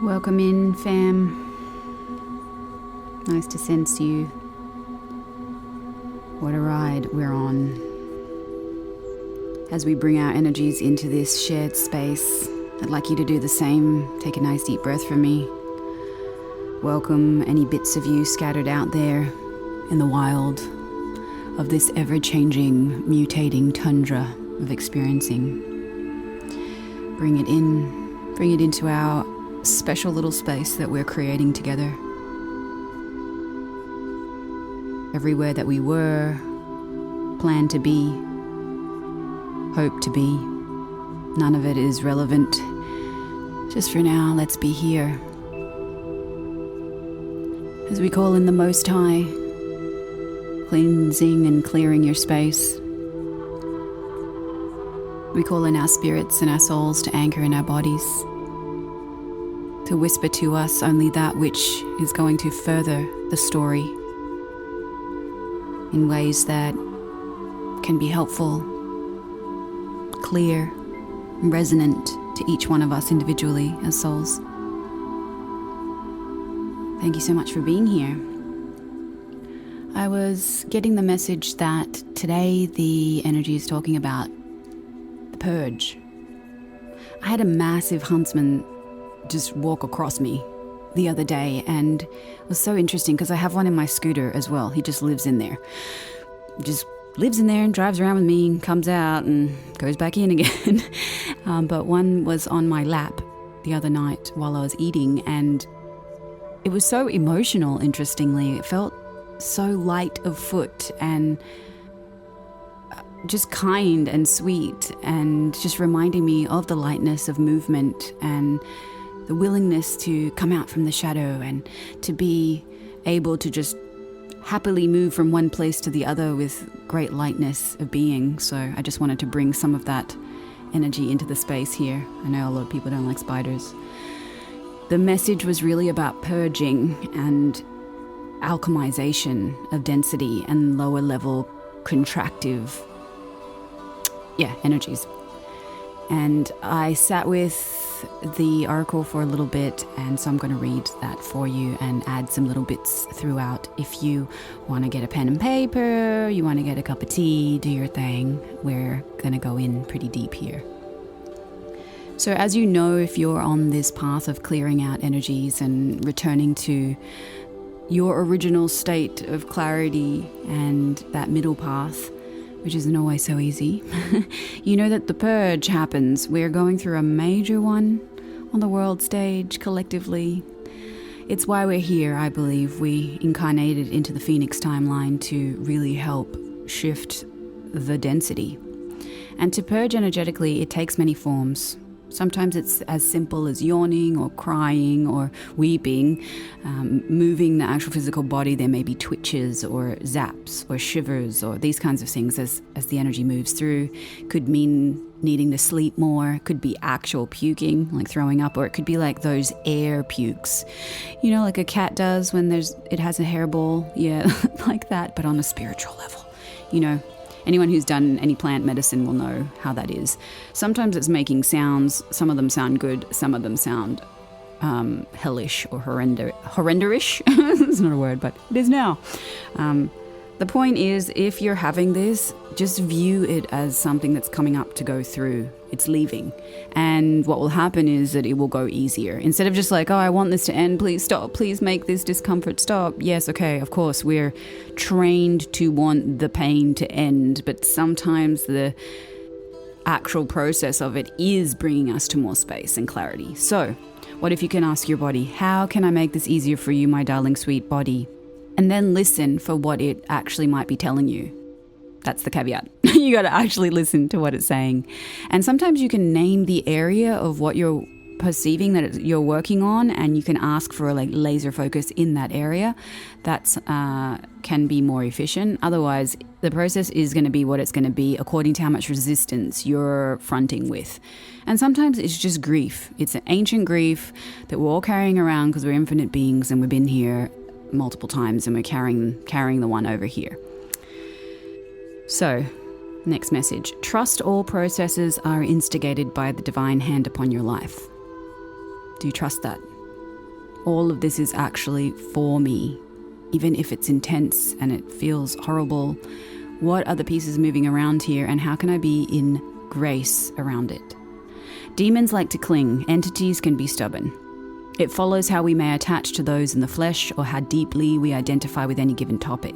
Welcome in, fam. Nice to sense you. What a ride we're on. As we bring our energies into this shared space, I'd like you to do the same. Take a nice deep breath from me. Welcome any bits of you scattered out there in the wild of this ever-changing, mutating tundra of experiencing. Bring it into our special little space that we're creating together. Everywhere that we were, planned to be, hope to be, none of it is relevant. Just for now, let's be here. As we call in the Most High, cleansing and clearing your space. We call in our spirits and our souls to anchor in our bodies, to whisper to us only that which is going to further the story in ways that can be helpful, clear, and resonant to each one of us individually as souls. Thank you so much for being here. I was getting the message that today the energy is talking about the purge. I had a massive huntsman just walk across me the other day, and it was so interesting because I have one in my scooter as well. He just lives in there. Just lives in there and drives around with me and comes out and goes back in again. But one was on my lap the other night while I was eating, and it was so emotional, interestingly. It felt so light of foot and just kind and sweet, and just reminding me of the lightness of movement and the willingness to come out from the shadow and to be able to just happily move from one place to the other with great lightness of being. So I just wanted to bring some of that energy into the space here. I know a lot of people don't like spiders. The message was really about purging and alchemization of density and lower level contractive energies. And I sat with the oracle for a little bit, and so I'm going to read that for you and add some little bits throughout. If you want to get a pen and paper, you want to get a cup of tea, do your thing. We're going to go in pretty deep here. So as you know, if you're on this path of clearing out energies and returning to your original state of clarity and that middle path, which isn't always so easy, you know that the purge happens. We're going through a major one on the world stage collectively. It's why we're here, I believe. We incarnated into the Phoenix timeline to really help shift the density. And to purge energetically, it takes many forms. Sometimes it's as simple as yawning or crying or weeping, moving the actual physical body. There may be twitches or zaps or shivers or these kinds of things as the energy moves through. Could mean needing to sleep more, could be actual puking, like throwing up, or it could be like those air pukes, you know, like a cat does when it has a hairball, like that, but on a spiritual level, you know. Anyone who's done any plant medicine will know how that is. Sometimes it's making sounds. Some of them sound good. Some of them sound hellish or horrenderish. It's not a word, but it is now. The point is, if you're having this, just view it as something that's coming up to go through. It's leaving. And what will happen is that it will go easier. Instead of just like, oh, I want this to end, please stop, please make this discomfort stop. Yes, okay, of course, we're trained to want the pain to end, but sometimes the actual process of it is bringing us to more space and clarity. So, what if you can ask your body, how can I make this easier for you, my darling sweet body? And then listen for what it actually might be telling you. That's the caveat. You got to actually listen to what it's saying. And sometimes you can name the area of what you're perceiving that you're working on, and you can ask for a laser focus in that area. That's can be more efficient. Otherwise, the process is going to be what it's going to be according to how much resistance you're fronting with. And sometimes it's just grief. It's an ancient grief that we're all carrying around because we're infinite beings and we've been here multiple times and we're carrying the one over here. So, next message. Trust all processes are instigated by the divine hand upon your life. Do you trust that? all of this is actually for me, even if it's intense and it feels horrible. What are the pieces moving around here, and how can I be in grace around it? Demons like to cling. Entities can be stubborn. It follows how we may attach to those in the flesh or how deeply we identify with any given topic.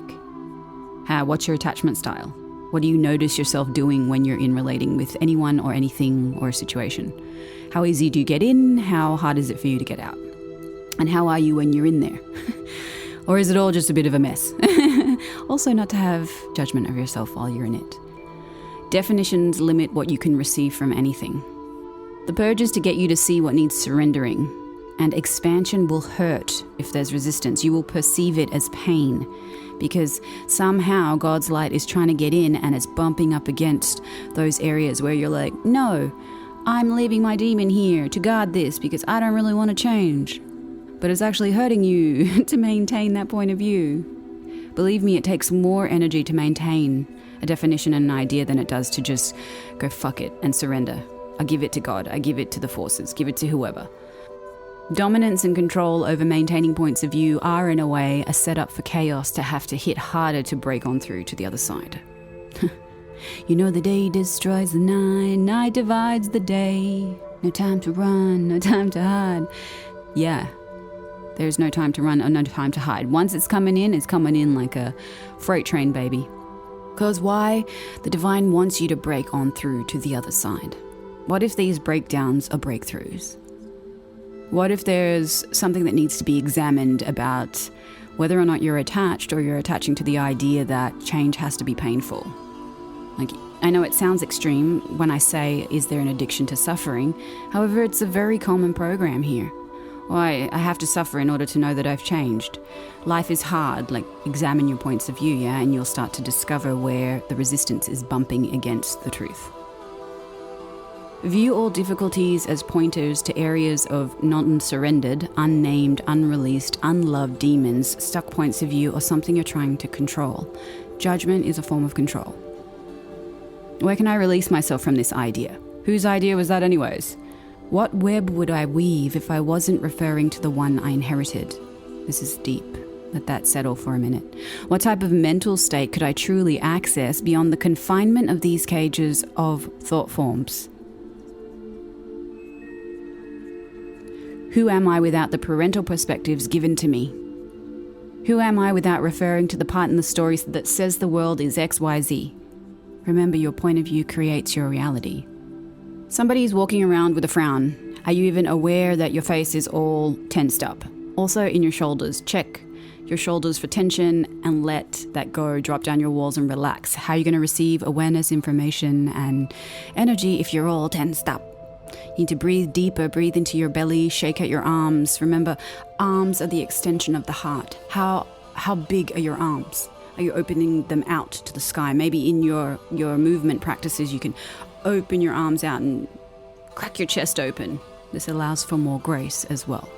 What's your attachment style? What do you notice yourself doing when you're in relating with anyone or anything or a situation? How easy do you get in? How hard is it for you to get out? And how are you when you're in there? Or is it all just a bit of a mess? Also, not to have judgment of yourself while you're in it. Definitions limit what you can receive from anything. The purge is to get you to see what needs surrendering, and expansion will hurt if there's resistance. You will perceive it as pain because somehow God's light is trying to get in and it's bumping up against those areas where you're like, no, I'm leaving my demon here to guard this because I don't really want to change. But it's actually hurting you to maintain that point of view. Believe me, it takes more energy to maintain a definition and an idea than it does to just go fuck it and surrender. I give it to God. I give it to the forces. Give it to whoever. Dominance and control over maintaining points of view are, in a way, a setup for chaos to have to hit harder to break on through to the other side. You know, the day destroys the night, night divides the day. No time to run, no time to hide. Yeah, there's no time to run or no time to hide. Once it's coming in like a freight train, baby. Because why? The divine wants you to break on through to the other side. What if these breakdowns are breakthroughs? What if there's something that needs to be examined about whether or not you're attached or you're attaching to the idea that change has to be painful? Like, I know it sounds extreme when I say, is there an addiction to suffering? However, it's a very common program here. Why, I have to suffer in order to know that I've changed. Life is hard, like examine your points of view, yeah, and you'll start to discover where the resistance is bumping against the truth. View all difficulties as pointers to areas of non-surrendered, unnamed, unreleased, unloved demons, stuck points of view, or something you're trying to control. Judgment is a form of control. Where can I release myself from this idea? Whose idea was that anyways? What web would I weave if I wasn't referring to the one I inherited? This is deep. Let that settle for a minute. What type of mental state could I truly access beyond the confinement of these cages of thought forms? Who am I without the parental perspectives given to me? Who am I without referring to the part in the story that says the world is XYZ? Remember, your point of view creates your reality. Somebody is walking around with a frown. Are you even aware that your face is all tensed up? Also in your shoulders, check your shoulders for tension and let that go. Drop down your walls and relax. How are you going to receive awareness, information, and energy if you're all tensed up? You need to breathe deeper, breathe into your belly, shake out your arms. Remember, arms are the extension of the heart. How big are your arms? Are you opening them out to the sky? Maybe in your movement practices, you can open your arms out and crack your chest open. This allows for more grace as well.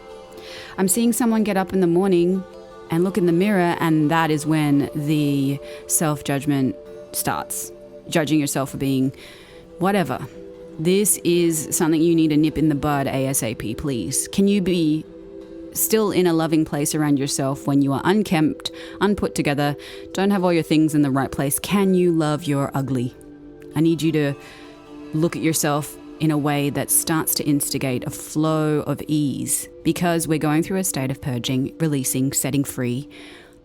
I'm seeing someone get up in the morning and look in the mirror, and that is when the self-judgment starts. Judging yourself for being whatever. This is something you need to nip in the bud ASAP, please. Can you be still in a loving place around yourself when you are unkempt, unput together, don't have all your things in the right place? Can you love your ugly? I need you to look at yourself in a way that starts to instigate a flow of ease, because we're going through a state of purging, releasing, setting free,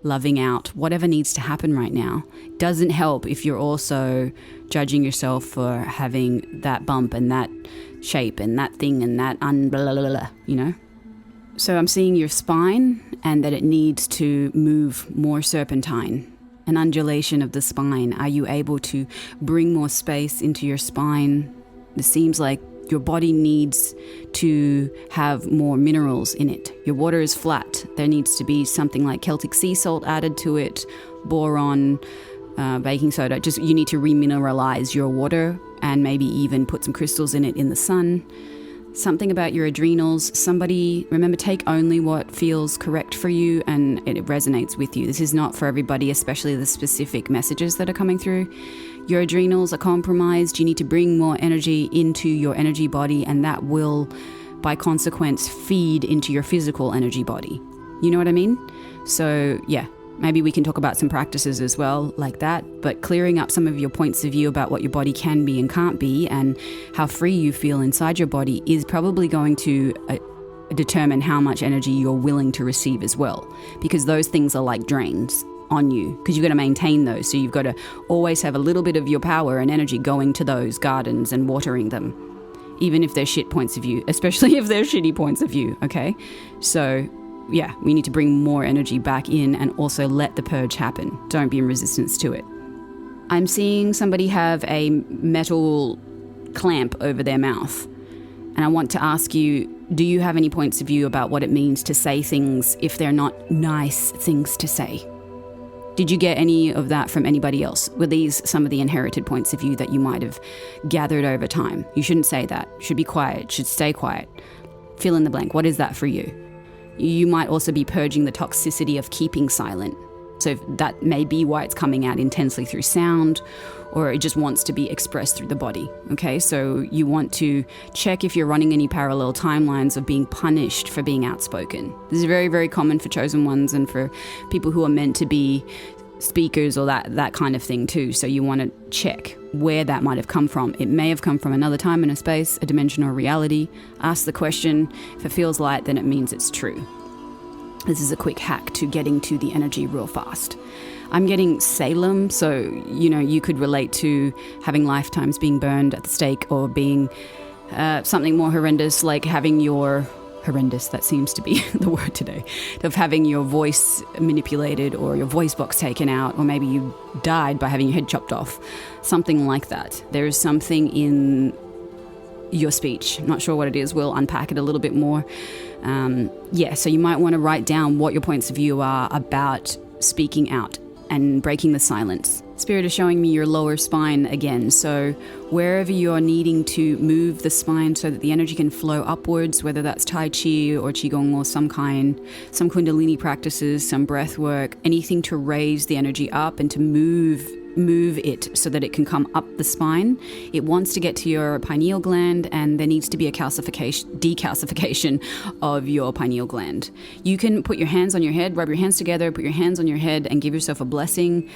loving out, whatever needs to happen right now. Doesn't help if you're also judging yourself for having that bump and that shape and that thing and that blah, blah, blah, you know? So I'm seeing your spine and that it needs to move more serpentine, an undulation of the spine. Are you able to bring more space into your spine? It seems like your body needs to have more minerals in it. Your water is flat. There needs to be something like Celtic sea salt added to it, boron, baking soda. Just you need to remineralize your water and maybe even put some crystals in it in the sun. Something about your adrenals. Somebody, remember, take only what feels correct for you and it resonates with you. This is not for everybody, especially the specific messages that are coming through. Your adrenals are compromised. You need to bring more energy into your energy body, and that will by consequence feed into your physical energy body. You know what I mean? So yeah, maybe we can talk about some practices as well like that, but clearing up some of your points of view about what your body can be and can't be and how free you feel inside your body is probably going to determine how much energy you're willing to receive as well, because those things are like drains on you, because you've got to maintain those. So you've got to always have a little bit of your power and energy going to those gardens and watering them, even if they're shit points of view, especially if they're shitty points of view, okay? So yeah, we need to bring more energy back in and also let the purge happen. Don't be in resistance to it. I'm seeing somebody have a metal clamp over their mouth. And I want to ask you, do you have any points of view about what it means to say things if they're not nice things to say? Did you get any of that from anybody else? Were these some of the inherited points of view that you might have gathered over time? You shouldn't say that. You should be quiet. Should stay quiet. Fill in the blank. What is that for you? You might also be purging the toxicity of keeping silent. So that may be why it's coming out intensely through sound, or it just wants to be expressed through the body. Okay, so you want to check if you're running any parallel timelines of being punished for being outspoken. This is very, very common for chosen ones and for people who are meant to be speakers or that kind of thing too. So you want to check where that might have come from. It may have come from another time and a space, a dimension or reality. Ask the question. If it feels light, then it means it's true. This is a quick hack to getting to the energy real fast. I'm getting Salem, so you could relate to having lifetimes being burned at the stake, or being something more horrendous, like having your horrendous, that seems to be the word today, of having your voice manipulated or your voice box taken out, or maybe you died by having your head chopped off, something like that. There is something in your speech. I'm not sure what it is. We'll unpack it a little bit more. So you might want to write down what your points of view are about speaking out and breaking the silence. Spirit is showing me your lower spine again. So wherever you're needing to move the spine so that the energy can flow upwards, whether that's Tai Chi or Qigong or some Kundalini practices, some breath work, anything to raise the energy up and to move it so that it can come up the spine. It wants to get to your pineal gland, and there needs to be a decalcification of your pineal gland. You can put your hands on your head, rub your hands together, put your hands on your head and give yourself a blessing.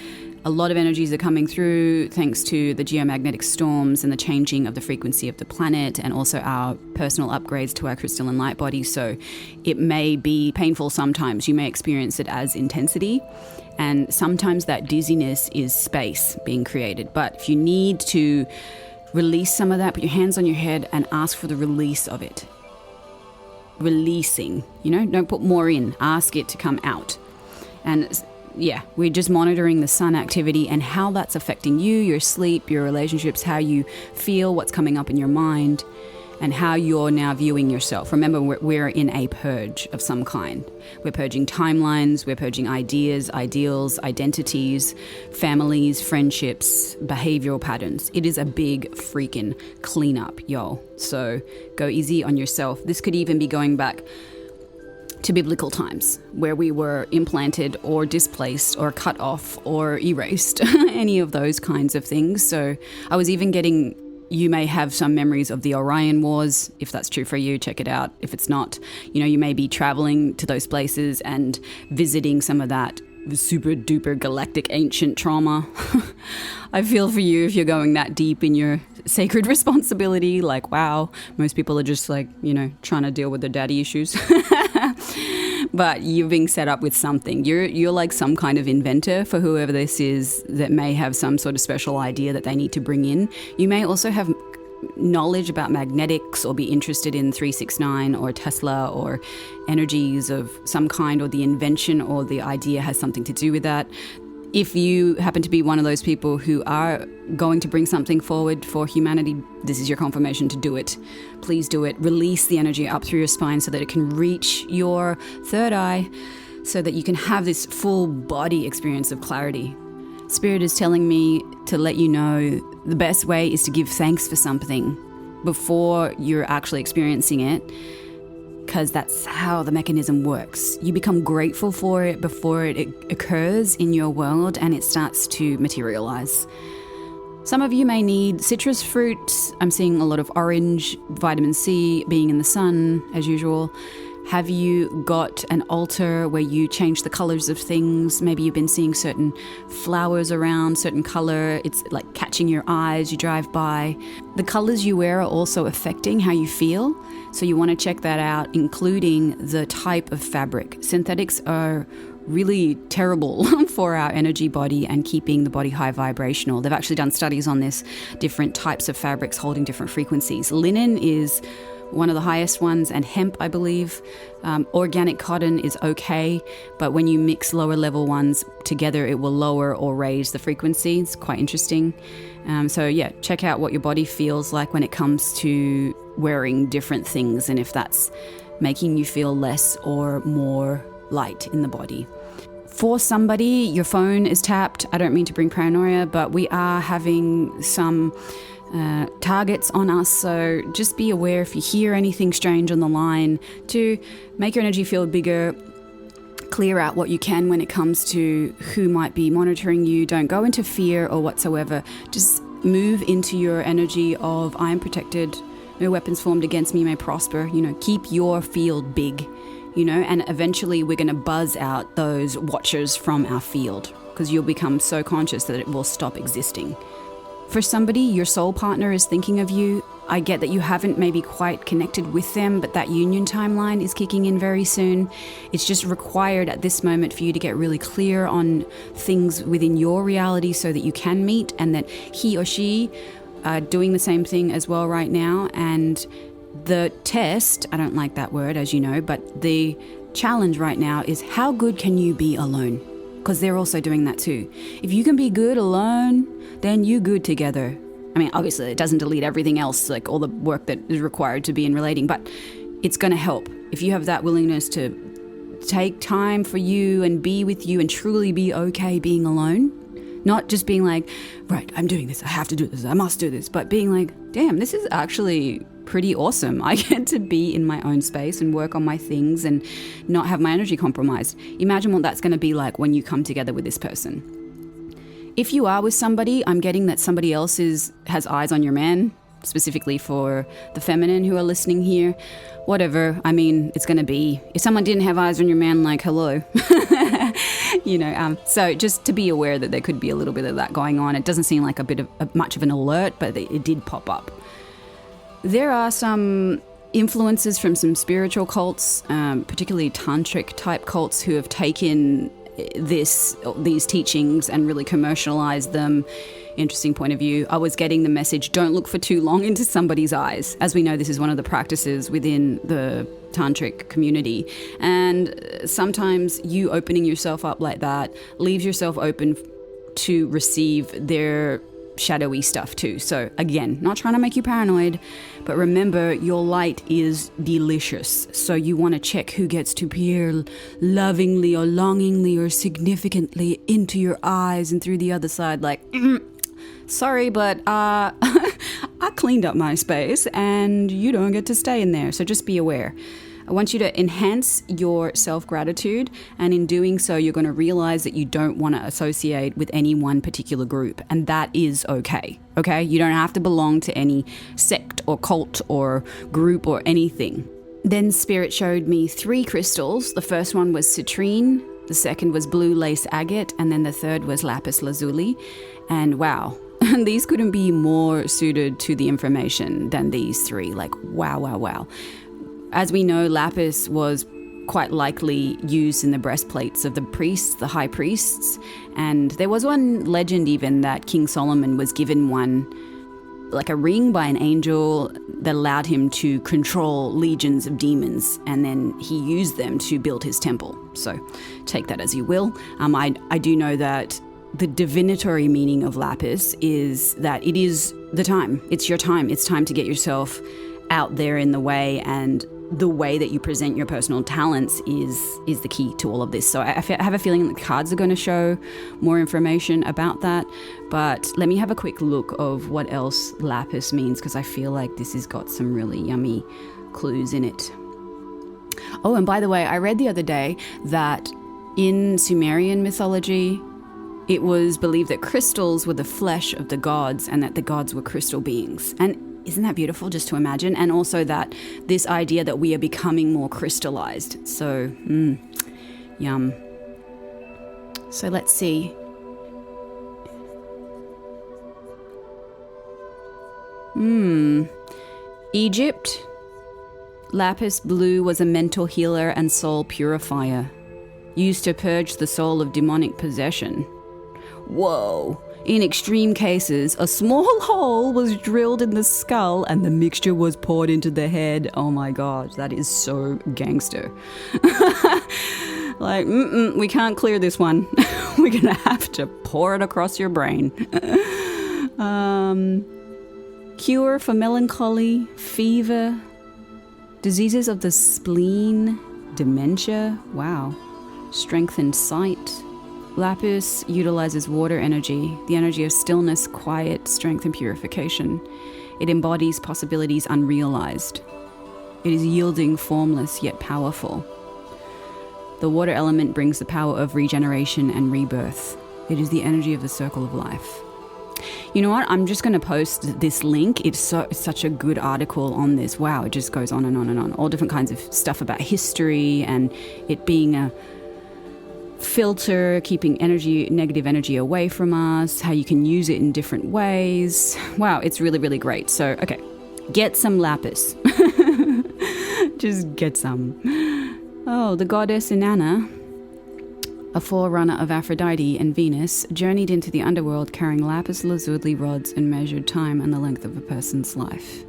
A lot of energies are coming through thanks to the geomagnetic storms and the changing of the frequency of the planet, and also our personal upgrades to our crystalline light body. So it may be painful sometimes. You may experience it as intensity, and sometimes that dizziness is space being created. But if you need to release some of that, put your hands on your head and ask for the release of it. Releasing, don't put more in. Ask it to come out. And yeah, we're just monitoring the sun activity and how that's affecting you, your sleep, your relationships, how you feel, what's coming up in your mind, and how you're now viewing yourself. Remember, we're in a purge of some kind. We're purging timelines, we're purging ideas, ideals, identities, families, friendships, behavioral patterns. It is a big freaking cleanup, y'all. So go easy on yourself. This could even be going back to biblical times where we were implanted or displaced or cut off or erased, any of those kinds of things. So I was even getting, you may have some memories of the Orion Wars. If that's true for you, check it out. If it's not, you may be traveling to those places and visiting some of that super duper galactic ancient trauma. I feel for you if you're going that deep in your sacred responsibility. Like, wow, most people are just like, trying to deal with their daddy issues. But you're being set up with something. You're like some kind of inventor for whoever this is that may have some sort of special idea that they need to bring in. You may also have knowledge about magnetics or be interested in 369 or Tesla or energies of some kind, or the invention or the idea has something to do with that. If you happen to be one of those people who are going to bring something forward for humanity, this is your confirmation to do it. Please do it. Release the energy up through your spine so that it can reach your third eye, so that you can have this full body experience of clarity. Spirit is telling me to let you know the best way is to give thanks for something before you're actually experiencing it, because that's how the mechanism works. You become grateful for it before it occurs in your world and it starts to materialize. Some of you may need citrus fruits. I'm seeing a lot of orange, vitamin C, being in the sun as usual. Have you got an altar where you change the colors of things? Maybe you've been seeing certain flowers around, certain color. It's like catching your eyes, you drive by. The colors you wear are also affecting how you feel. So you want to check that out, including the type of fabric. Synthetics are really terrible for our energy body and keeping the body high vibrational. They've actually done studies on this, different types of fabrics holding different frequencies. Linen is one of the highest ones, and hemp, I believe. Organic cotton is okay, but when you mix lower level ones together, it will lower or raise the frequency. It's quite interesting. So yeah, check out what your body feels like when it comes to wearing different things, and if that's making you feel less or more light in the body. For somebody, your phone is tapped. I don't mean to bring paranoia, but we are having some targets on us, so just be aware if you hear anything strange on the line to make your energy field bigger. Clear out what you can when it comes to who might be monitoring you. Don't go into fear or whatsoever. Just move into your energy of I am protected, no weapons formed against me may prosper. Keep your field big, and eventually we're going to buzz out those watchers from our field, because you'll become so conscious that it will stop existing. For somebody, your soul partner is thinking of you. I get that you haven't maybe quite connected with them, but that union timeline is kicking in very soon. It's just required at this moment for you to get really clear on things within your reality so that you can meet, and that he or she are doing the same thing as well right now. And the test, I don't like that word, as you know, but the challenge right now is how good can you be alone? Because they're also doing that too. If you can be good alone, then you good together. I mean, obviously it doesn't delete everything else, like all the work that is required to be in relating, but it's going to help. If you have that willingness to take time for you and be with you and truly be okay being alone, not just being like, right, I'm doing this, I have to do this, I must do this, but being like, damn, this is actually pretty awesome. I get to be in my own space and work on my things and not have my energy compromised. Imagine what that's going to be like when you come together with this person. If you are with somebody, I'm getting that somebody else has eyes on your man, specifically for the feminine who are listening here. Whatever, I mean, it's going to be, if someone didn't have eyes on your man, like, hello. So just to be aware that there could be a little bit of that going on. It doesn't seem like much of an alert, but it did pop up. There are some influences from some spiritual cults, particularly tantric type cults, who have taken these teachings and really commercialized them. Interesting point of view. I was getting the message, don't look for too long into somebody's eyes. As we know, this is one of the practices within the tantric community. And sometimes you opening yourself up like that leaves yourself open to receive their shadowy stuff too. So again, not trying to make you paranoid, but remember your light is delicious. So you want to check who gets to peer lovingly or longingly or significantly into your eyes and through the other side, like, sorry, but I cleaned up my space and you don't get to stay in there. So just be aware. I want you to enhance your self-gratitude, and in doing so, you're going to realize that you don't want to associate with any one particular group, and that is okay, okay? You don't have to belong to any sect or cult or group or anything. Then Spirit showed me 3 crystals. The first one was citrine, the second was blue lace agate, and then the third was lapis lazuli. And wow, these couldn't be more suited to the information than these 3. Like, wow, wow, wow. As we know, lapis was quite likely used in the breastplates of the priests, the high priests. And there was one legend even that King Solomon was given one, like a ring by an angel that allowed him to control legions of demons. And then he used them to build his temple. So take that as you will. I do know that the divinatory meaning of lapis is that it is the time. It's your time. It's time to get yourself out there in the way, and the way that you present your personal talents is the key to all of this. So I have a feeling that the cards are going to show more information about that. But let me have a quick look of what else lapis means, because I feel like this has got some really yummy clues in it. Oh, and by the way, I read the other day that in Sumerian mythology, It was believed that crystals were the flesh of the gods and that the gods were crystal beings. And isn't that beautiful just to imagine? And also that this idea that we are becoming more crystallized. So, yum. So let's see. Egypt. Lapis blue was a mental healer and soul purifier, used to purge the soul of demonic possession. Whoa! In extreme cases, a small hole was drilled in the skull and the mixture was poured into the head. Oh my god, that is so gangster. Like, we can't clear this one. We're gonna have to pour it across your brain. Cure for melancholy, fever, diseases of the spleen, dementia. Wow. Strengthened sight. Lapis utilizes water energy, the energy of stillness, quiet, strength, and purification. It embodies possibilities unrealized. It is yielding, formless, yet powerful. The water element brings the power of regeneration and rebirth. It is the energy of the circle of life. You know what? I'm just going to post this link. It's such a good article on this. Wow, it just goes on and on and on. All different kinds of stuff about history and it being a filter, keeping negative energy away from us, how you can use it in different ways. Wow, it's really, really great. So, okay, get some lapis. Just get some. Oh, the goddess Inanna, a forerunner of Aphrodite and Venus, journeyed into the underworld carrying lapis lazuli rods and measured time and the length of a person's life.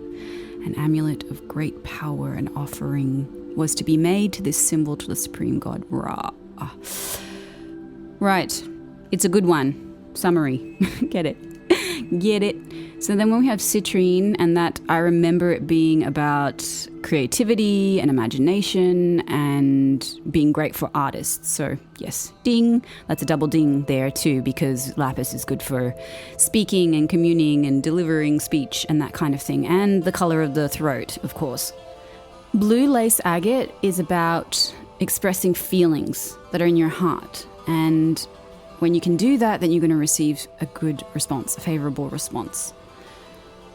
An amulet of great power and offering was to be made to this symbol to the supreme god Ra. Right, it's a good one. Summary. Get it. Get it. So then when we have citrine, and that I remember it being about creativity and imagination and being great for artists. So yes, ding. That's a double ding there too, because lapis is good for speaking and communing and delivering speech and that kind of thing. And the color of the throat, of course. Blue lace agate is about expressing feelings that are in your heart. And when you can do that, then you're going to receive a good response, a favorable response.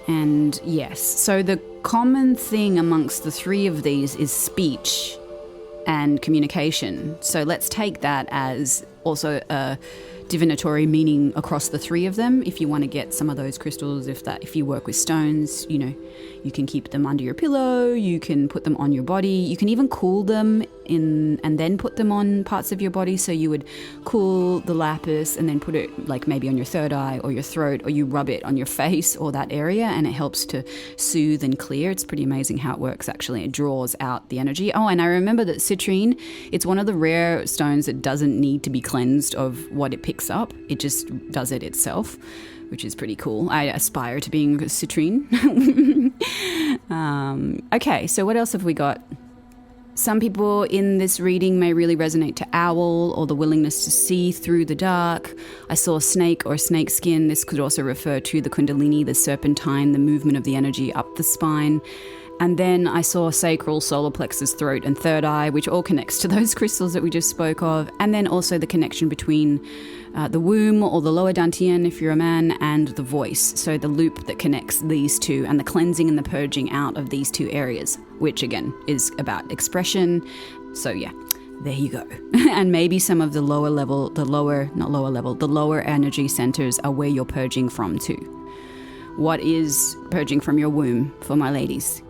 And yes, so the common thing amongst the three of these is speech and communication. So let's take that as also a divinatory meaning across the three of them. If you want to get some of those crystals, if you work with stones, you can keep them under your pillow, you can put them on your body, you can even cool them and then put them on parts of your body. So you would cool the lapis and then put it like maybe on your third eye or your throat, or you rub it on your face or that area, and it helps to soothe and clear. It's pretty amazing how it works, actually. It draws out the energy. Oh, and I remember that citrine, it's one of the rare stones that doesn't need to be cleansed of what it picks up. It just does it itself, which is pretty cool. I aspire to being citrine. Okay, so what else have we got? Some people in this reading may really resonate to owl or the willingness to see through the dark. I saw snake or snake skin. This could also refer to the kundalini, the serpentine, the movement of the energy up the spine. And then I saw sacral, solar plexus, throat, and third eye, which all connects to those crystals that we just spoke of. And then also the connection between the womb or the lower dantian, if you're a man, and the voice. So the loop that connects these two, and the cleansing and the purging out of these two areas, which again is about expression. So yeah, there you go. And maybe some of the lower energy centers are where you're purging from too. What is purging from your womb for my ladies,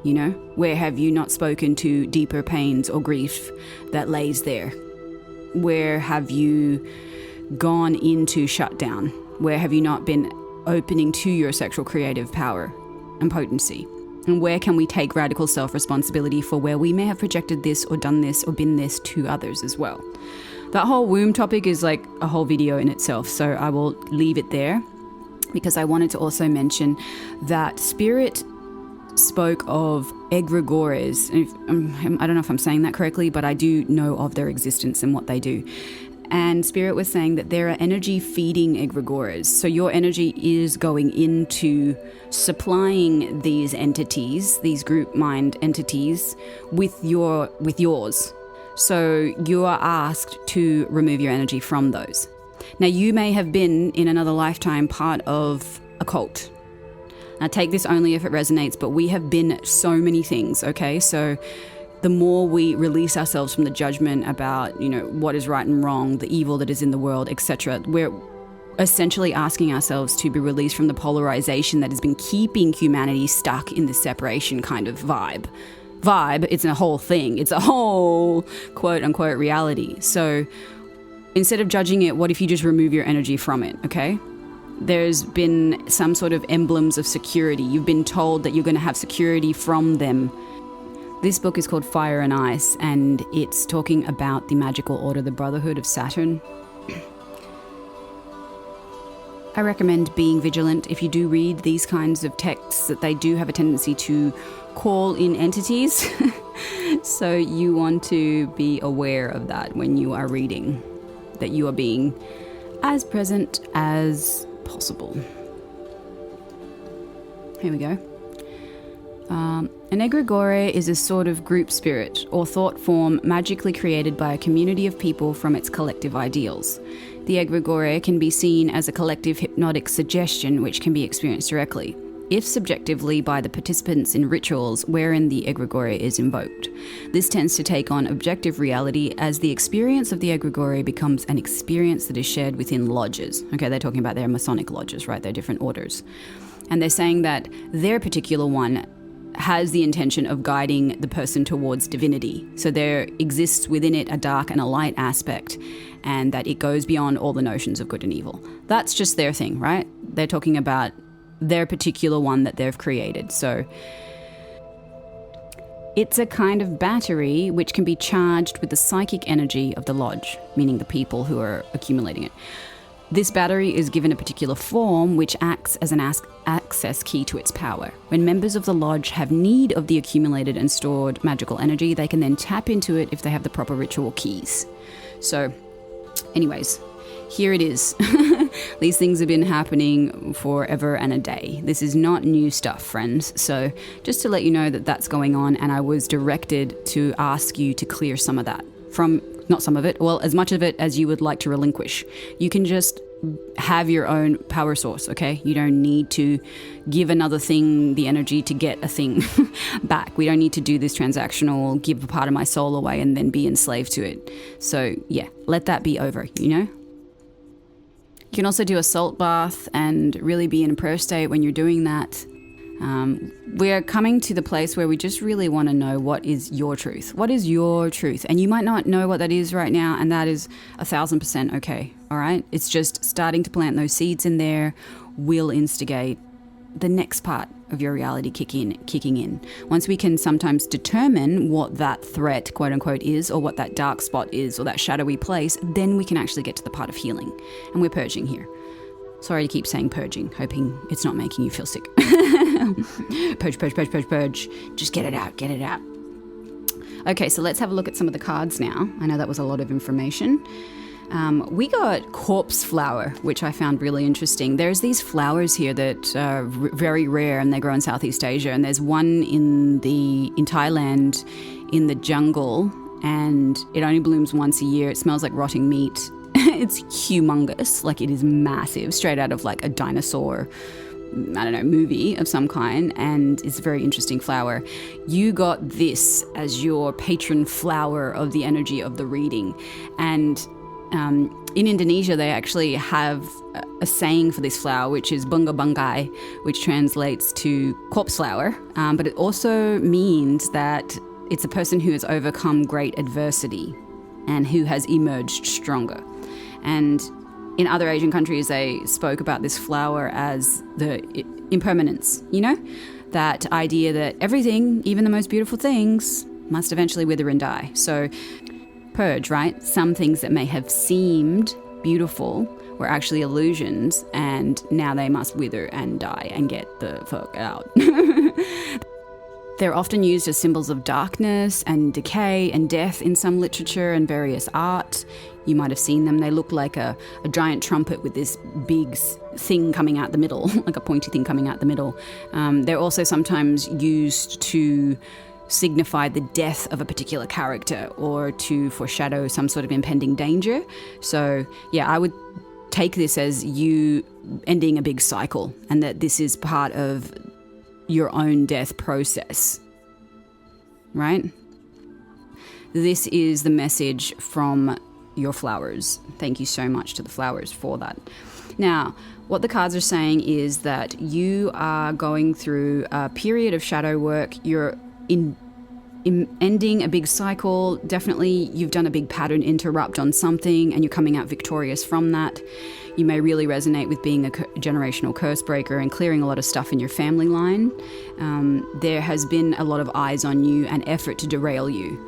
Where have you not spoken to deeper pains or grief that lays there? Where have you gone into shutdown? Where have you not been opening to your sexual creative power and potency? And where can we take radical self-responsibility for where we may have projected this or done this or been this to others as well? That whole womb topic is like a whole video in itself, so I will leave it there, because I wanted to also mention that Spirit spoke of egregores. I don't know if I'm saying that correctly, but I do know of their existence and what they do. And Spirit was saying that there are energy feeding egregores. So your energy is going into supplying these entities, these group mind entities, with yours. So you are asked to remove your energy from those. Now, you may have been in another lifetime part of a cult. Now, take this only if it resonates, but we have been so many things, okay? So the more we release ourselves from the judgment about, what is right and wrong, the evil that is in the world, etc., we're essentially asking ourselves to be released from the polarization that has been keeping humanity stuck in this separation kind of vibe. It's a whole thing. It's a whole quote unquote reality. So instead of judging it, what if you just remove your energy from it, okay? There's been some sort of emblems of security. You've been told that you're going to have security from them. This book is called Fire and Ice, and it's talking about the magical order, the Brotherhood of Saturn. I recommend being vigilant if you do read these kinds of texts, that they do have a tendency to call in entities. So you want to be aware of that when you are reading, that you are being as present as possible. Here we go. An egregore is a sort of group spirit or thought form magically created by a community of people from its collective ideals. The egregore can be seen as a collective hypnotic suggestion which can be experienced directly, if subjectively, by the participants in rituals wherein the egregore is invoked. This tends to take on objective reality as the experience of the egregore becomes an experience that is shared within lodges. Okay, they're talking about their Masonic lodges, right? They're different orders. And they're saying that their particular one has the intention of guiding the person towards divinity. So there exists within it a dark and a light aspect, and that it goes beyond all the notions of good and evil. That's just their thing, right? They're talking about their particular one that they've created. So it's a kind of battery which can be charged with the psychic energy of the lodge, meaning the people who are accumulating it. This battery is given a particular form which acts as an access key to its power. When members of the lodge have need of the accumulated and stored magical energy, they can then tap into it if they have the proper ritual keys. So, anyways, here it is. These things have been happening forever and a day. This is not new stuff, friends. So just to let you know that that's going on, and I was directed to ask you to clear some of that from, not some of it, well, as much of it as you would like to relinquish. You can just have your own power source, okay? You don't need to give another thing the energy to get a thing back. We don't need to do this transactional, give a part of my soul away and then be enslaved to it. So yeah, let that be over, You can also do a salt bath and really be in a prayer state when you're doing that. We're coming to the place where we just really want to know what is your truth. What is your truth? And you might not know what that is right now, and that is 1,000% okay. All right? It's just starting to plant those seeds in there will instigate the next part of your reality kicking in. Once we can sometimes determine what that threat, quote unquote, is, or what that dark spot is, or that shadowy place, then we can actually get to the part of healing. And we're purging here. Sorry to keep saying purging, hoping it's not making you feel sick. Purge. Just get it out. Okay, so let's have a look at some of the cards now. I know that was a lot of information. We got corpse flower, which I found really interesting. There's these flowers here that are very rare, and they grow in Southeast Asia. And there's one in Thailand in the jungle, and it only blooms once a year. It smells like rotting meat. It's humongous, like it is massive, straight out of like a dinosaur, movie of some kind, and it's a very interesting flower. You got this as your patron flower of the energy of the reading. And in Indonesia, they actually have a saying for this flower, which is bunga bungai, which translates to corpse flower, but it also means that it's a person who has overcome great adversity and who has emerged stronger. And in other Asian countries, they spoke about this flower as the impermanence, that idea that everything, even the most beautiful things, must eventually wither and die. So purge, right? Some things that may have seemed beautiful were actually illusions, and now they must wither and die and get the fuck out. They're often used as symbols of darkness and decay and death in some literature and various art. You might have seen them. They look like a giant trumpet with this big thing coming out the middle, like a pointy thing coming out the middle. They're also sometimes used to signify the death of a particular character or to foreshadow some sort of impending danger. So yeah, I would take this as you ending a big cycle, and that this is part of your own death process, right? This is the message from your flowers. Thank you so much to the flowers for that. Now, what the cards are saying is that you are going through a period of shadow work. You're in ending a big cycle. Definitely you've done a big pattern interrupt on something and you're coming out victorious from that. You may really resonate with being a generational curse breaker and clearing a lot of stuff in your family line. There has been a lot of eyes on you and effort to derail you.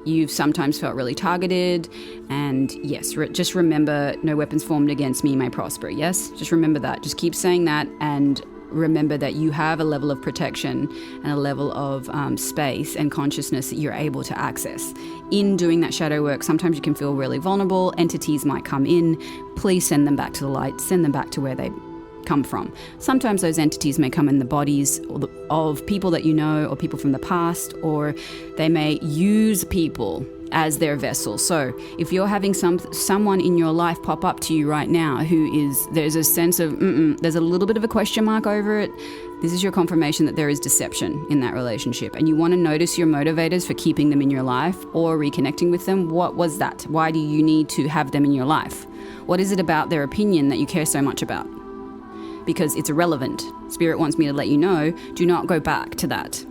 You've sometimes felt really targeted, and yes, just remember, no weapons formed against me may prosper. Yes, just remember that. Just keep saying that, and remember that you have a level of protection and a level of space and consciousness that you're able to access. In doing that shadow work, sometimes you can feel really vulnerable. Entities might come in. Please send them back to the light. Send them back to where they come from. Sometimes those entities may come in the bodies of people that you know, or people from the past, or they may use people as their vessel. So if you're having someone in your life pop up to you right now there's a sense of there's a little bit of a question mark over it, this is your confirmation that there is deception in that relationship, and you want to notice your motivators for keeping them in your life or reconnecting with them. What was that? Why do you need to have them in your life? What is it about their opinion that you care so much about? Because it's irrelevant. Spirit wants me to let you know, do not go back to that.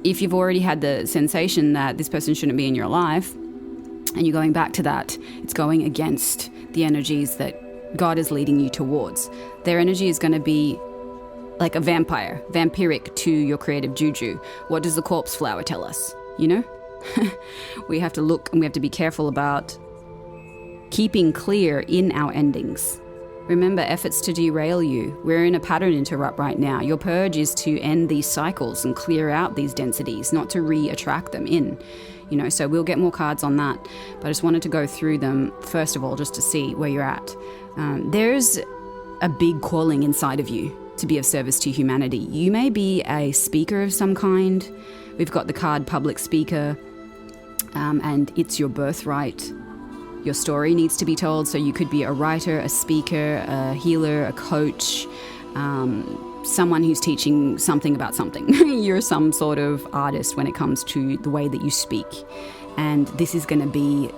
If you've already had the sensation that this person shouldn't be in your life, and you're going back to that, it's going against the energies that God is leading you towards. Their energy is going to be like a vampire, vampiric to your creative juju. What does the corpse flower tell us? You know? We have to look, and we have to be careful about keeping clear in our endings. Remember, efforts to derail you. We're in a pattern interrupt right now. Your purge is to end these cycles and clear out these densities, not to re-attract them in. So we'll get more cards on that. But I just wanted to go through them, first of all, just to see where you're at. There's a big calling inside of you to be of service to humanity. You may be a speaker of some kind. We've got the card public speaker, and it's your birthright. Your story needs to be told, so you could be a writer, a speaker, a healer, a coach, someone who's teaching something about something. You're some sort of artist when it comes to the way that you speak. And this is going to be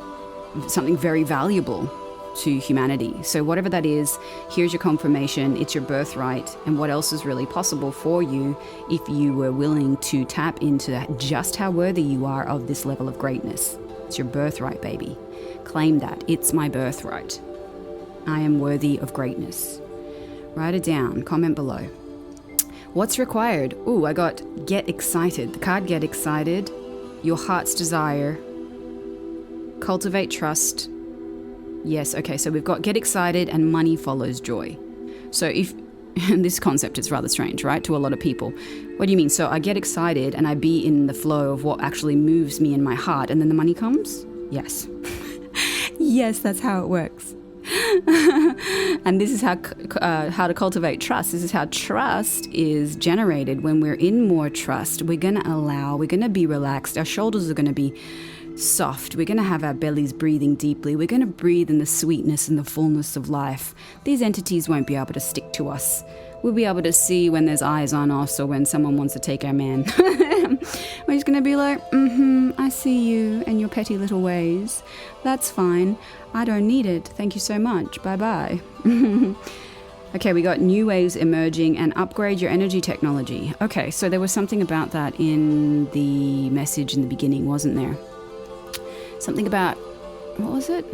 something very valuable to humanity. So whatever that is, here's your confirmation. It's your birthright. And what else is really possible for you if you were willing to tap into just how worthy you are of this level of greatness. It's your birthright, baby. Claim that. It's my birthright. I am worthy of greatness. Write it down. Comment below. What's required? Ooh, I got get excited. The card get excited. Your heart's desire. Cultivate trust. Yes, okay, so we've got get excited and money follows joy. So if this concept is rather strange, right, to a lot of people. What do you mean? So I get excited and I be in the flow of what actually moves me in my heart, and then the money comes? Yes. Yes, that's how it works. And this is how to cultivate trust. This is how trust is generated. When we're in more trust, we're going to be relaxed. Our shoulders are going to be soft. We're going to have our bellies breathing deeply. We're going to breathe in the sweetness and the fullness of life. These entities won't be able to stick to us. We'll be able to see when there's eyes on us or when someone wants to take our man. We're just going to be like, I see you and your petty little ways. That's fine. I don't need it. Thank you so much. Bye-bye. Okay, we got new waves emerging and upgrade your energy technology. Okay, so there was something about that in the message in the beginning, wasn't there? Something about, what was it?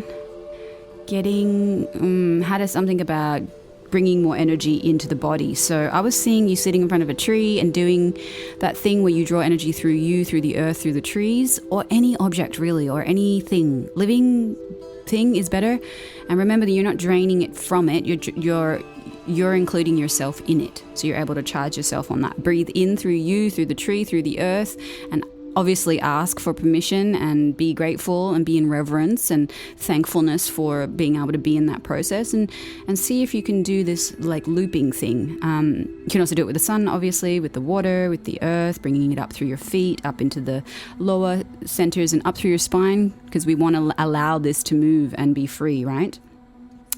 Something about bringing more energy into the body. So I was seeing you sitting in front of a tree and doing that thing where you draw energy through you, through the earth, through the trees, or any object really, or anything. Living thing is better. And remember that you're not draining it from it. You're including yourself in it. So you're able to charge yourself on that. Breathe in through you, through the tree, through the earth, and obviously ask for permission and be grateful and be in reverence and thankfulness for being able to be in that process, and see if you can do this like looping thing. You can also do it with the sun, obviously, with the water, with the earth, bringing it up through your feet, up into the lower centers and up through your spine, because we want to allow this to move and be free, right?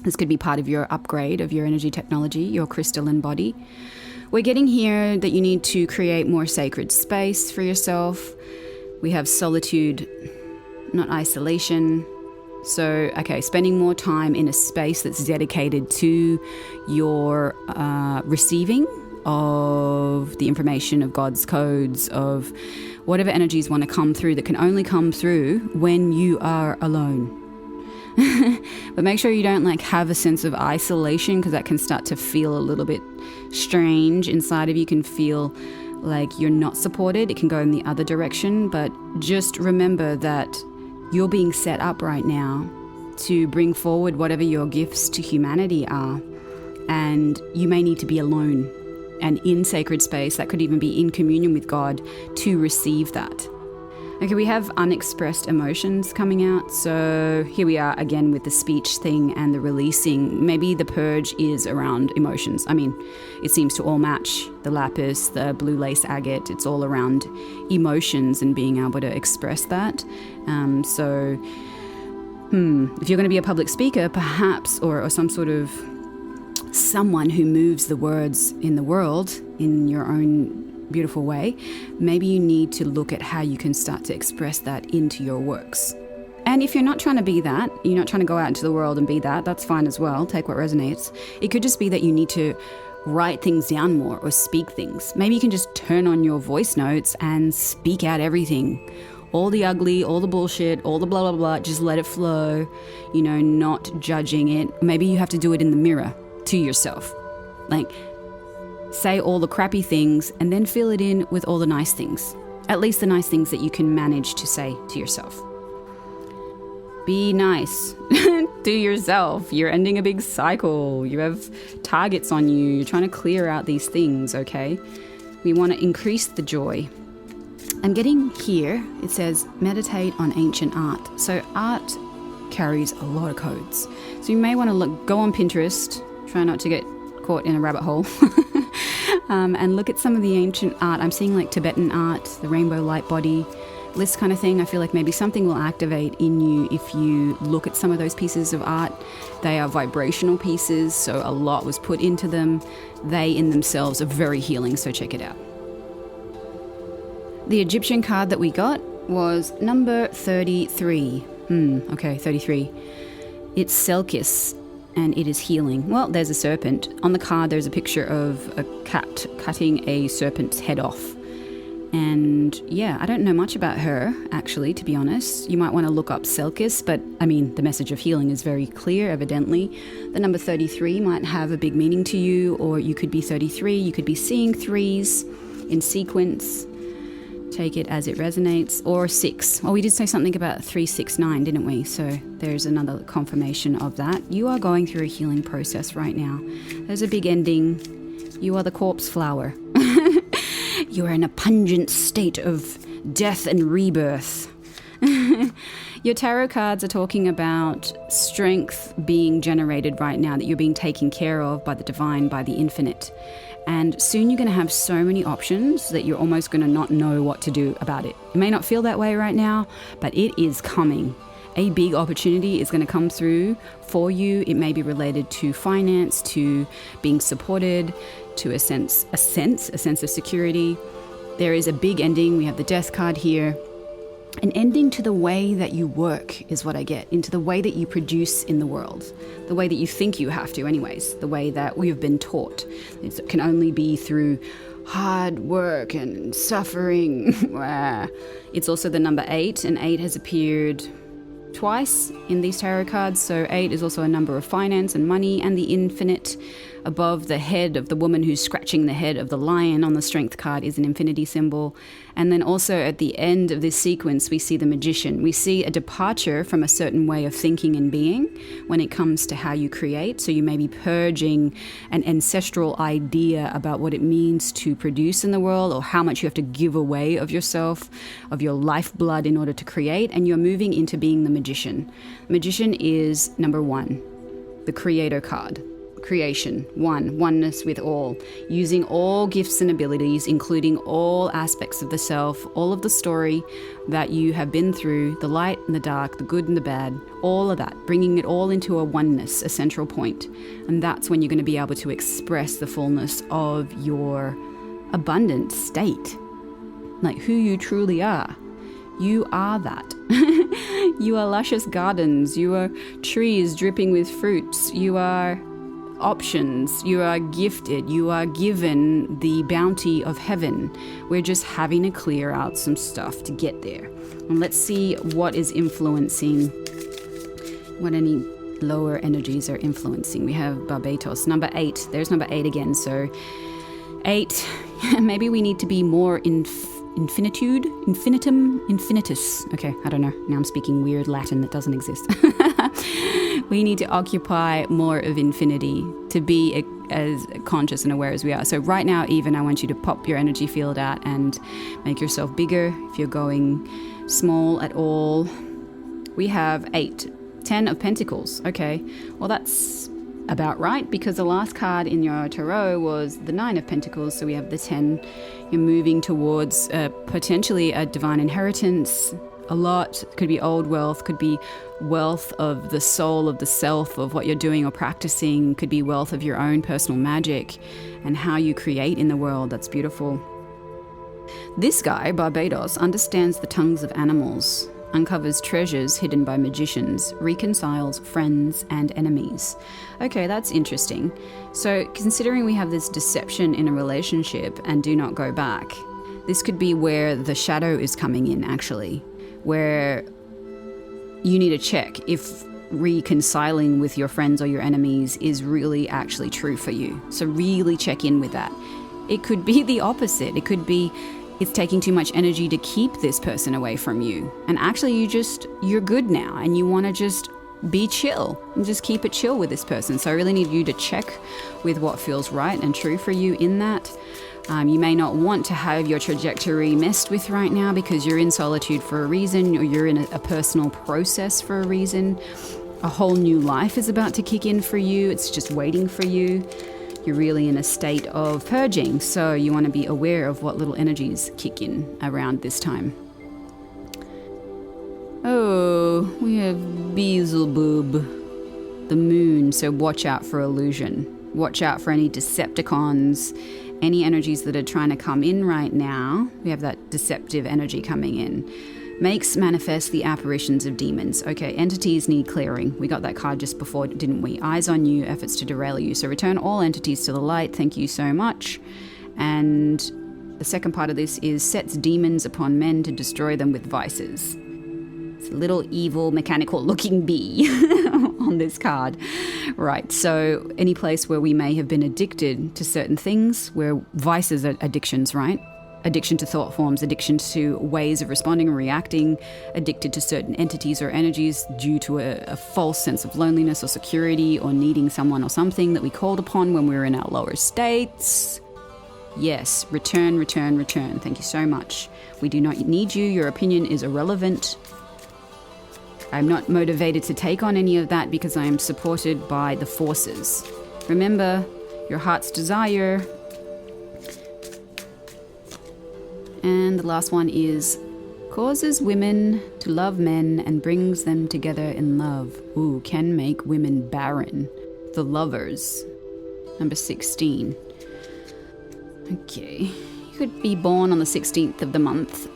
This could be part of your upgrade of your energy technology, your crystalline body. We're getting here that you need to create more sacred space for yourself. We have solitude, not isolation. So, okay, spending more time in a space that's dedicated to your receiving of the information, of God's codes, of whatever energies want to come through that can only come through when you are alone. But make sure you don't have a sense of isolation, because that can start to feel a little bit strange inside of you. Can feel like you're not supported. It can go in the other direction. But just remember that you're being set up right now to bring forward whatever your gifts to humanity are. And you may need to be alone and in sacred space. That could even be in communion with God to receive that. Okay, we have unexpressed emotions coming out. So here we are again with the speech thing and the releasing. Maybe the purge is around emotions. I mean, it seems to all match. The lapis, the blue lace agate, it's all around emotions and being able to express that. If you're going to be a public speaker, perhaps, or some sort of someone who moves the words in the world in your own beautiful way, maybe you need to look at how you can start to express that into your works. And if you're not trying to be that, you're not trying to go out into the world and be that, that's fine as well. Take what resonates. It could just be that you need to write things down more or speak things. Maybe you can just turn on your voice notes and speak out everything. All the ugly, all the bullshit, all the blah, blah, blah. Just let it flow, not judging it. Maybe you have to do it in the mirror to yourself. Say all the crappy things and then fill it in with all the nice things. At least the nice things that you can manage to say to yourself. Be nice to yourself. You're ending a big cycle. You have targets on you. You're trying to clear out these things, okay? We want to increase the joy. I'm getting here, it says, meditate on ancient art. So art carries a lot of codes. So you may want to go on Pinterest, try not to get caught in a rabbit hole, and look at some of the ancient art. I'm seeing Tibetan art, the rainbow light body, this kind of thing. I feel like maybe something will activate in you if you look at some of those pieces of art. They are vibrational pieces, so a lot was put into them. They in themselves are very healing, so check it out. The Egyptian card that we got was number 33. 33. It's Selkis, and it is healing. Well, there's a serpent. On the card, there's a picture of a cat cutting a serpent's head off. And yeah, I don't know much about her, actually, to be honest. You might want to look up Selkis, but the message of healing is very clear, evidently. The number 33 might have a big meaning to you, or you could be 33. You could be seeing threes in sequence. Take it as it resonates. Or 6. Well, we did say something about 369, didn't we? So there's another confirmation of that. You are going through a healing process right now. There's a big ending. You are the corpse flower. You are in a pungent state of death and rebirth. Your tarot cards are talking about strength being generated right now, that you're being taken care of by the divine, by the infinite. And soon you're going to have so many options that you're almost going to not know what to do about it. It may not feel that way right now, but it is coming. A big opportunity is going to come through for you. It may be related to finance, to being supported, to a sense of security. There is a big ending. We have the death card here. An ending to the way that you work is what I get, into the way that you produce in the world, the way that you think you have to anyways, the way that we have been taught. It can only be through hard work and suffering. It's also the number 8, and 8 has appeared twice in these tarot cards. So 8 is also a number of finance and money and the infinite. Above the head of the woman who's scratching the head of the lion on the strength card is an infinity symbol. And then also at the end of this sequence, we see the magician. We see a departure from a certain way of thinking and being when it comes to how you create. So you may be purging an ancestral idea about what it means to produce in the world, or how much you have to give away of yourself, of your lifeblood in order to create. And you're moving into being the magician. Magician is number 1, the creator card. creation, oneness with all, using all gifts and abilities, including all aspects of the self, all of the story that you have been through, the light and the dark, the good and the bad, all of that, bringing it all into a oneness, a central point. And that's when you're going to be able to express the fullness of your abundant state, like who you truly are. You are that. You are luscious gardens. You are trees dripping with fruits. You are options. You are gifted. You are given the bounty of heaven. We're just having to clear out some stuff to get there. And let's see what is influencing, what any lower energies are influencing. We have Barbados, number 8. There's number 8 again. So 8, maybe we need to be more infinitude, infinitum, infinitus. Okay, I don't know. Now I'm speaking weird Latin that doesn't exist. We need to occupy more of infinity to be as conscious and aware as we are. So right now, even, I want you to pop your energy field out and make yourself bigger if you're going small at all. We have 8, 10 of Pentacles. Okay, well, that's about right, because the last card in your tarot was the 9 of Pentacles. So we have the 10. You're moving towards potentially a divine inheritance. A lot could be old wealth, could be wealth of the soul, of the self, of what you're doing or practicing, could be wealth of your own personal magic and how you create in the world. That's beautiful. This guy, Barbados, understands the tongues of animals, uncovers treasures hidden by magicians, reconciles friends and enemies. Okay, that's interesting. So considering we have this deception in a relationship and do not go back, this could be where the shadow is coming in, actually, where you need to check if reconciling with your friends or your enemies is really actually true for you. So really check in with that. It could be the opposite. It could be it's taking too much energy to keep this person away from you. And actually you're good now and you want to just be chill and just keep it chill with this person. So I really need you to check with what feels right and true for you in that. You may not want to have your trajectory messed with right now because you're in solitude for a reason, or you're in a personal process for a reason. A whole new life is about to kick in for you. It's just waiting for you. You're really in a state of purging, so you want to be aware of what little energies kick in around this time. Oh, we have Beelzebub, the moon, so watch out for illusion. Watch out for any Decepticons, any energies that are trying to come in right now. We have that deceptive energy coming in. Makes manifest the apparitions of demons. Okay, entities need clearing. We got that card just before, didn't we? Eyes on you, efforts to derail you. So return all entities to the light. Thank you so much. And the second part of this is sets demons upon men to destroy them with vices. It's a little evil, mechanical looking bee on this card. Right, so any place where we may have been addicted to certain things, where vices are addictions, right? Addiction to thought forms, addiction to ways of responding or reacting, addicted to certain entities or energies due to a false sense of loneliness or security or needing someone or something that we called upon when we were in our lower states. Yes, return. Thank you so much. We do not need you. Your opinion is irrelevant. I'm not motivated to take on any of that because I am supported by the forces. Remember, your heart's desire. And the last one is causes women to love men and brings them together in love. Ooh, can make women barren. The Lovers. Number 16. Okay. You could be born on the 16th of the month.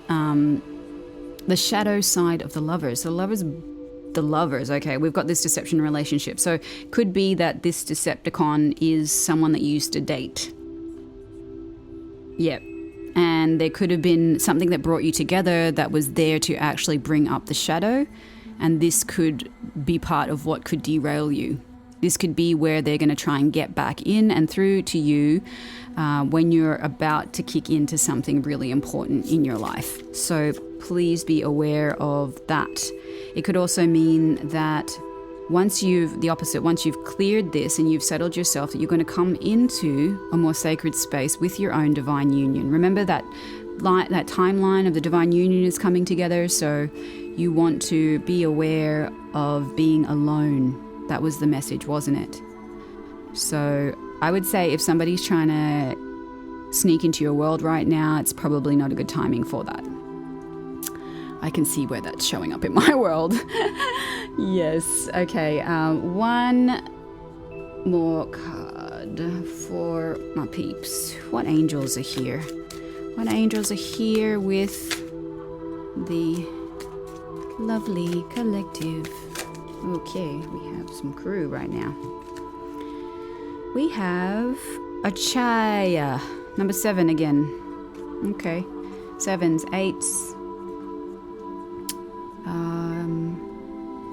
The shadow side of the Lovers. The Lovers. Okay, we've got this deception relationship. So could be that this Decepticon is someone that you used to date. Yep. And there could have been something that brought you together that was there to actually bring up the shadow. And this could be part of what could derail you. This could be where they're going to try and get back in and through to you when you're about to kick into something really important in your life. So please be aware of that. It could also mean that once you've cleared this and you've settled yourself, that you're going to come into a more sacred space with your own divine union. Remember that timeline of the divine union is coming together, so you want to be aware of being alone. That was the message, wasn't it? So I would say if somebody's trying to sneak into your world right now, it's probably not a good timing for that. I can see where that's showing up in my world. Yes. Okay. One more card for my peeps. What angels are here? What angels are here with the lovely collective? Okay, we have some crew right now. We have a Chaya, number 7 again. Okay, 7s, 8s.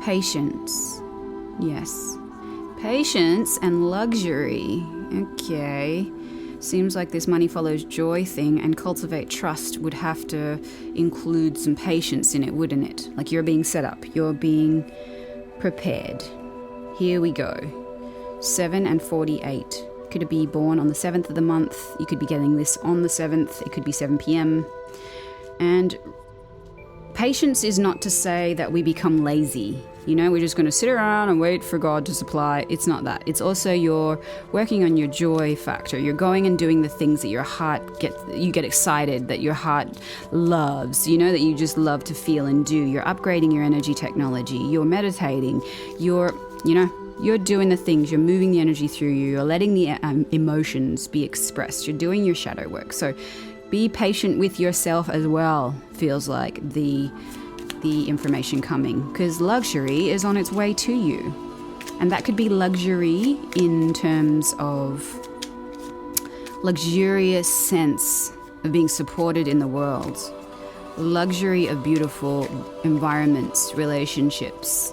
Patience. Yes. Patience and luxury. Okay. Seems like this money follows joy thing, and cultivate trust would have to include some patience in it, wouldn't it? Like you're being set up. You're being prepared. Here we go. 7 and 48. Could it be born on the 7th of the month? You could be getting this on the 7th. It could be 7 p.m. And patience is not to say that we become lazy. You know, we're just going to sit around and wait for God to supply. It's not that. It's also you're working on your joy factor. You're going and doing the things that your heart you get excited, that your heart loves, you know, that you just love to feel and do. You're upgrading your energy technology. You're meditating. You're doing the things. You're moving the energy through you. You're letting the emotions be expressed. You're doing your shadow work. So be patient with yourself as well, feels like the information coming, because luxury is on its way to you. And that could be luxury in terms of luxurious sense of being supported in the world, luxury of beautiful environments, relationships,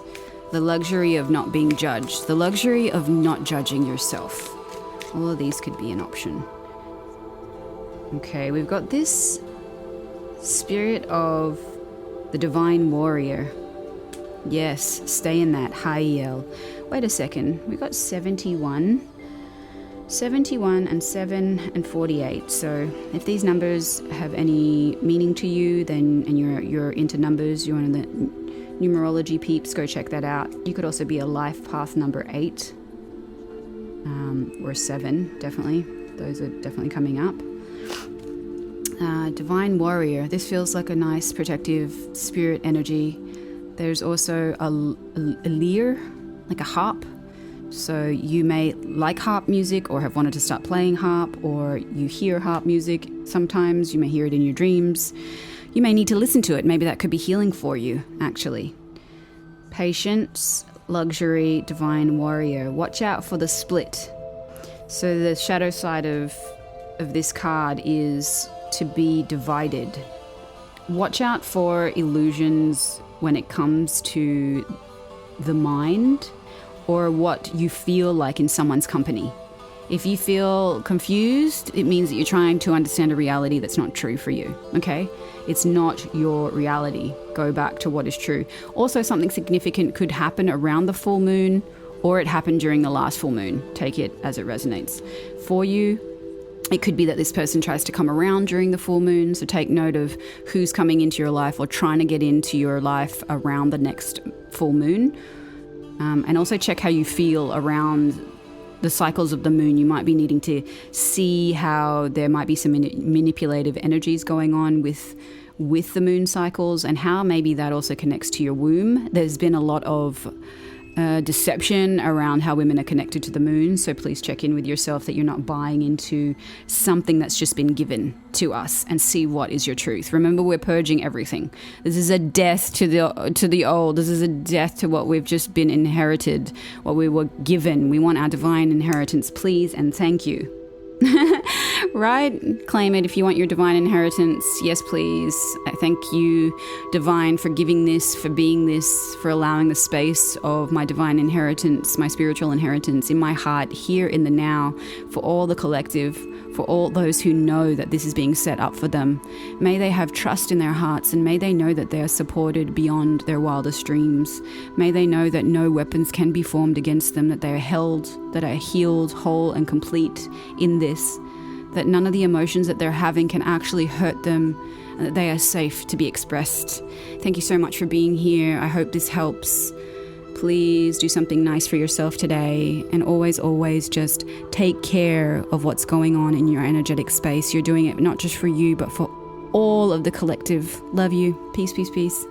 the luxury of not being judged, the luxury of not judging yourself. All of these could be an option. Okay, we've got this spirit of the divine warrior. Yes, stay in that. Hayel. Wait a second. We got 71 and 7 and 48. So if these numbers have any meaning to you, then and you're into numbers, you're one of the numerology peeps, go check that out. You could also be a life path number 8 or 7, definitely. Those are definitely coming up. Divine warrior. This feels like a nice protective spirit energy. There's also a lyre, like a harp. So you may like harp music or have wanted to start playing harp, or you hear harp music sometimes. You may hear it in your dreams. You may need to listen to it. Maybe that could be healing for you, actually. Patience, luxury, divine warrior. Watch out for the split. So the shadow side of this card is to be divided. Watch out for illusions when it comes to the mind or what you feel like in someone's company. If you feel confused, it means that you're trying to understand a reality that's not true for you, okay? It's not your reality. Go back to what is true. Also, something significant could happen around the full moon, or it happened during the last full moon. Take it as it resonates. For you, it could be that this person tries to come around during the full moon, so take note of who's coming into your life or trying to get into your life around the next full moon. And also check how you feel around the cycles of the moon. You might be needing to see how there might be some manipulative energies going on with the moon cycles, and how maybe that also connects to your womb. There's been a lot of deception around how women are connected to the moon, so please check in with yourself that you're not buying into something that's just been given to us, and see what is your truth. Remember, we're purging everything. This is a death to the old. This is a death to what we've just been inherited, what we were given. We want our divine inheritance, please and thank you. Right? Claim it if you want your divine inheritance. Yes, please. I thank you, divine, for giving this, for being this, for allowing the space of my divine inheritance, my spiritual inheritance in my heart, here in the now, for all the collective, for all those who know that this is being set up for them. May they have trust in their hearts, and may they know that they are supported beyond their wildest dreams. May they know that no weapons can be formed against them, that they are held, that are healed, whole and complete in this, that none of the emotions that they're having can actually hurt them, and that they are safe to be expressed. Thank you so much for being here. I hope this helps. Please do something nice for yourself today, and always, always just take care of what's going on in your energetic space. You're doing it not just for you, but for all of the collective. Love you. Peace, peace, peace.